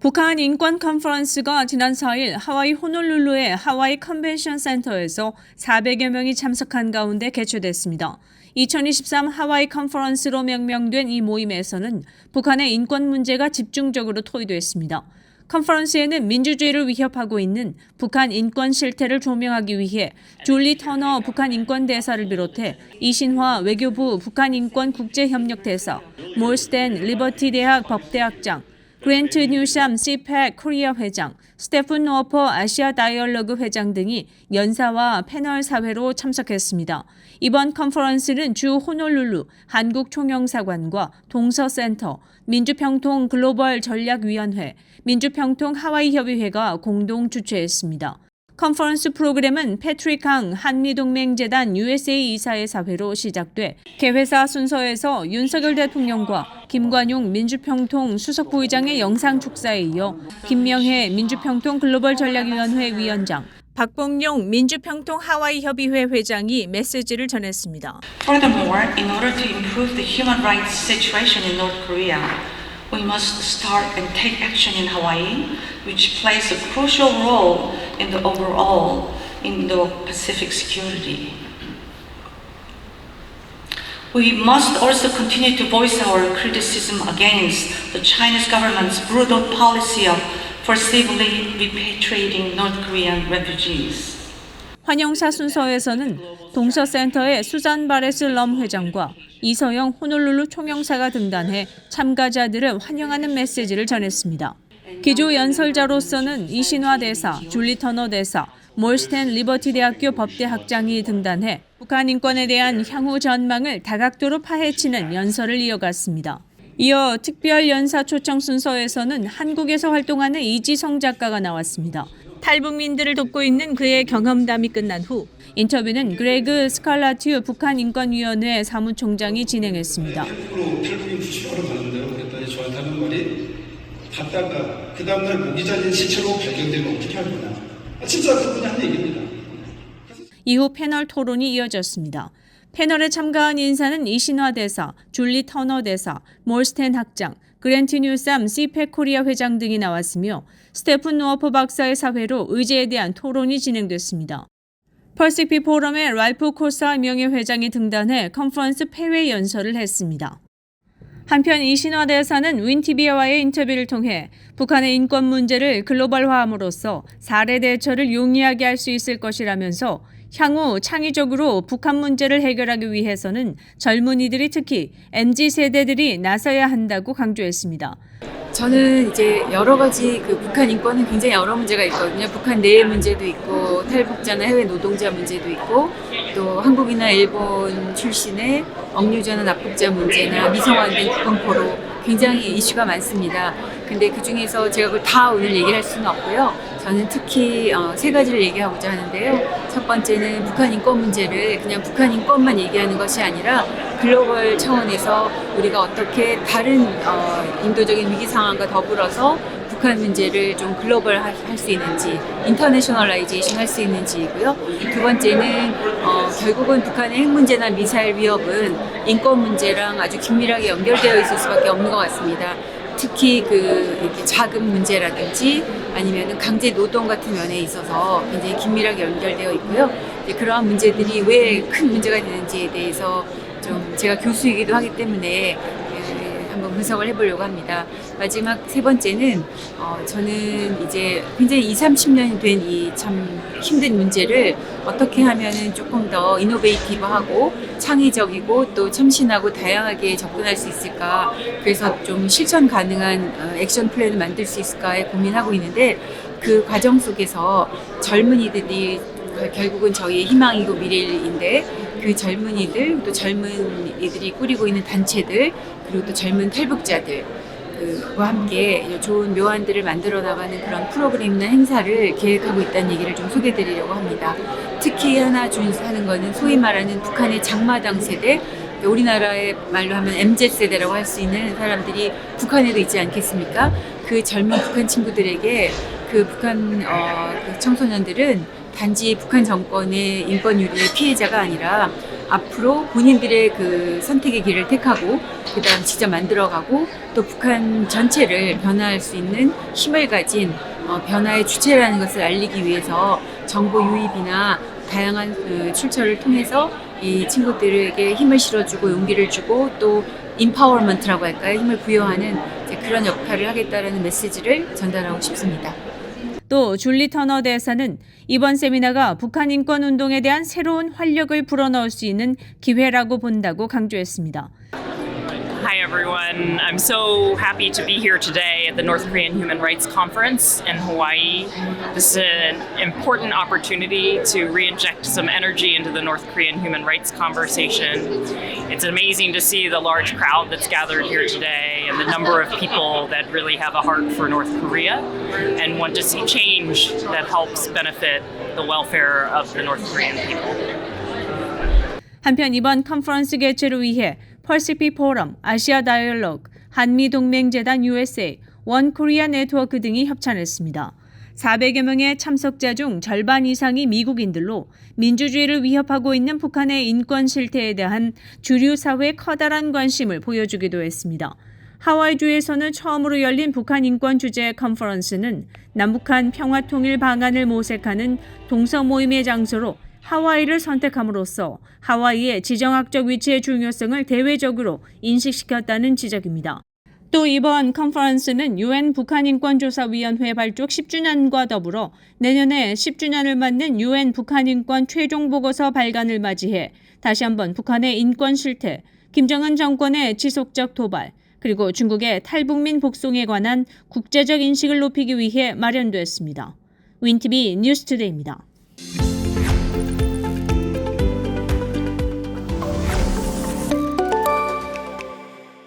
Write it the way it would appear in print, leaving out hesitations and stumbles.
북한 인권 컨퍼런스가 지난 4일 하와이 호놀룰루의 하와이 컨벤션 센터에서 400여 명이 참석한 가운데 개최됐습니다. 2023 하와이 컨퍼런스로 명명된 이 모임에서는 북한의 인권 문제가 집중적으로 토의됐습니다. 컨퍼런스에는 민주주의를 위협하고 있는 북한 인권 실태를 조명하기 위해 줄리 터너 북한 인권 대사를 비롯해 이신화 외교부 북한 인권 국제협력 대사, 몰스텐 리버티 대학 법대학장, 그랜트 뉴삼 CPEC 코리아 회장, 스테픈 워퍼 아시아 다이얼로그 회장 등이 연사와 패널 사회로 참석했습니다. 이번 컨퍼런스는 주 호놀룰루 한국총영사관과 동서센터, 민주평통 글로벌 전략위원회, 민주평통 하와이협의회가 공동 주최했습니다. 컨퍼런스 프로그램은 패트릭 강 한미동맹재단 USA 이사의 사회로 시작돼 개회사 순서에서 윤석열 대통령과 김관용 민주평통 수석부의장의 영상 축사에 이어 김명혜 민주평통 글로벌 전략위원회 위원장, 박봉용 민주평통 하와이협의회 회장이 메시지를 전했습니다. Furthermore, in order to improve the human rights situation in North Korea, we must start and take action in Hawaii, which plays a crucial role in the overall Indo-Pacific security. We must also continue to voice our criticism against the Chinese government's brutal policy of forcibly repatriating North Korean refugees. 환영사 순서에서는 동서센터의 수잔 바레스 럼 회장과 이서영 호놀룰루 총영사가 등단해 참가자들을 환영하는 메시지를 전했습니다. 기조 연설자로서는 이신화 대사, 줄리 터너 대사, 몰스텐 리버티 대학교 법대학장이 등단해 북한 인권에 대한 향후 전망을 다각도로 파헤치는 연설을 이어갔습니다. 이어 특별 연사 초청 순서에서는 한국에서 활동하는 이지성 작가가 나왔습니다. 탈북민들을 돕고 있는 그의 경험담이 끝난 후 인터뷰는 그레그 스칼라튜 북한인권위원회 사무총장이 진행했습니다. 탈북민 수시하러 가는데요. 그랬더니 저한테 하는 말이 갔다가 그 다음날 모기 잘린 시체로 발견되면 어떻게 할 거냐. 진짜 그분이 한 얘기입니다. 이후 패널 토론이 이어졌습니다. 패널에 참가한 인사는 이신화 대사, 줄리 터너 대사, 몰스텐 학장, 그랜트 뉴삼 CPEC 코리아 회장 등이 나왔으며 스테픈 워퍼 박사의 사회로 의제에 대한 토론이 진행됐습니다. 퍼시피 포럼의 랄프 코사 명예회장이 등단해 컨퍼런스 폐회 연설을 했습니다. 한편 이신화 대사는 윈티비아와의 인터뷰를 통해 북한의 인권 문제를 글로벌화함으로써 사례 대처를 용이하게 할 수 있을 것이라면서 향후 창의적으로 북한 문제를 해결하기 위해서는 젊은이들이 특히 MZ세대들이 나서야 한다고 강조했습니다. 저는 이제 여러 가지 북한 인권은 굉장히 여러 문제가 있거든요. 북한 내의 문제도 있고 탈북자나 해외 노동자 문제도 있고 또 한국이나 일본 출신의 억류자나 납북자 문제나 미성화된 국방포로 굉장히 이슈가 많습니다. 근데 그 중에서 제가 그걸 다 오늘 얘기를 할 수는 없고요. 저는 특히 세 가지를 얘기하고자 하는데요. 첫 번째는 북한 인권 문제를 그냥 북한 인권만 얘기하는 것이 아니라 글로벌 차원에서 우리가 어떻게 다른 인도적인 위기 상황과 더불어서 북한 문제를 좀 글로벌 할 수 있는지, 인터내셔널라이제이션 할 수 있는지이고요. 두 번째는 결국은 북한의 핵 문제나 미사일 위협은 인권 문제랑 아주 긴밀하게 연결되어 있을 수밖에 없는 것 같습니다. 특히 이렇게 자금 문제라든지 아니면 강제 노동 같은 면에 있어서 굉장히 긴밀하게 연결되어 있고요. 그러한 문제들이 왜 큰 문제가 되는지에 대해서 좀 제가 교수이기도 하기 때문에 한번 분석을 해보려고 합니다. 마지막 세 번째는 저는 이제 굉장히 20-30년이 된 이 참 힘든 문제를 어떻게 하면은 조금 더 이노베이티브하고 창의적이고 또 참신하고 다양하게 접근할 수 있을까, 그래서 좀 실천 가능한 액션 플랜을 만들 수 있을까에 고민하고 있는데, 그 과정 속에서 젊은이들이 결국은 저희의 희망이고 미래인데 그 젊은이들, 또 젊은이들이 꾸리고 있는 단체들, 그리고 또 젊은 탈북자들 과 함께 좋은 묘안들을 만들어 나가는 그런 프로그램이나 행사를 계획하고 있다는 얘기를 좀 소개해드리려고 합니다. 특히 하나 하는 거는 소위 말하는 북한의 장마당 세대, 우리나라의 말로 하면 MZ세대라고 할 수 있는 사람들이 북한에도 있지 않겠습니까? 그 젊은 북한 친구들에게 북한 청소년들은 단지 북한 정권의 인권 유린의 피해자가 아니라 앞으로 본인들의 그 선택의 길을 택하고 그다음 직접 만들어가고 또 북한 전체를 변화할 수 있는 힘을 가진 변화의 주체라는 것을 알리기 위해서 정보 유입이나 다양한 그 출처를 통해서 이 친구들에게 힘을 실어주고 용기를 주고 또 인파워먼트라고 할까요? 힘을 부여하는 이제 그런 역할을 하겠다라는 메시지를 전달하고 싶습니다. 또 줄리 터너 대사는 이번 세미나가 북한 인권 운동에 대한 새로운 활력을 불어넣을 수 있는 기회라고 본다고 강조했습니다. Hi everyone. I'm so happy to be here today at the North Korean Human Rights Conference in Hawaii. This is an important opportunity to reinject some energy into the North Korean human rights conversation. It's amazing to see the large crowd that's gathered here today and the number of people that really have a heart for North Korea and want to see change that helps benefit the welfare of the North Korean people. 한편 이번 컨퍼런스 개최를 위해 퍼시피 포럼, 아시아 다이얼로그, 한미동맹재단 USA, 원 코리아 네트워크 등이 협찬했습니다. 400여 명의 참석자 중 절반 이상이 미국인들로 민주주의를 위협하고 있는 북한의 인권 실태에 대한 주류 사회의 커다란 관심을 보여주기도 했습니다. 하와이주에서는 처음으로 열린 북한 인권 주제 컨퍼런스는 남북한 평화통일 방안을 모색하는 동서 모임의 장소로 하와이를 선택함으로써 하와이의 지정학적 위치의 중요성을 대외적으로 인식시켰다는 지적입니다. 또 이번 컨퍼런스는 UN 북한인권조사위원회 발족 10주년과 더불어 내년에 10주년을 맞는 UN 북한인권 최종보고서 발간을 맞이해 다시 한번 북한의 인권 실태, 김정은 정권의 지속적 도발, 그리고 중국의 탈북민 복송에 관한 국제적 인식을 높이기 위해 마련됐습니다. 윈티비 뉴스투데이입니다.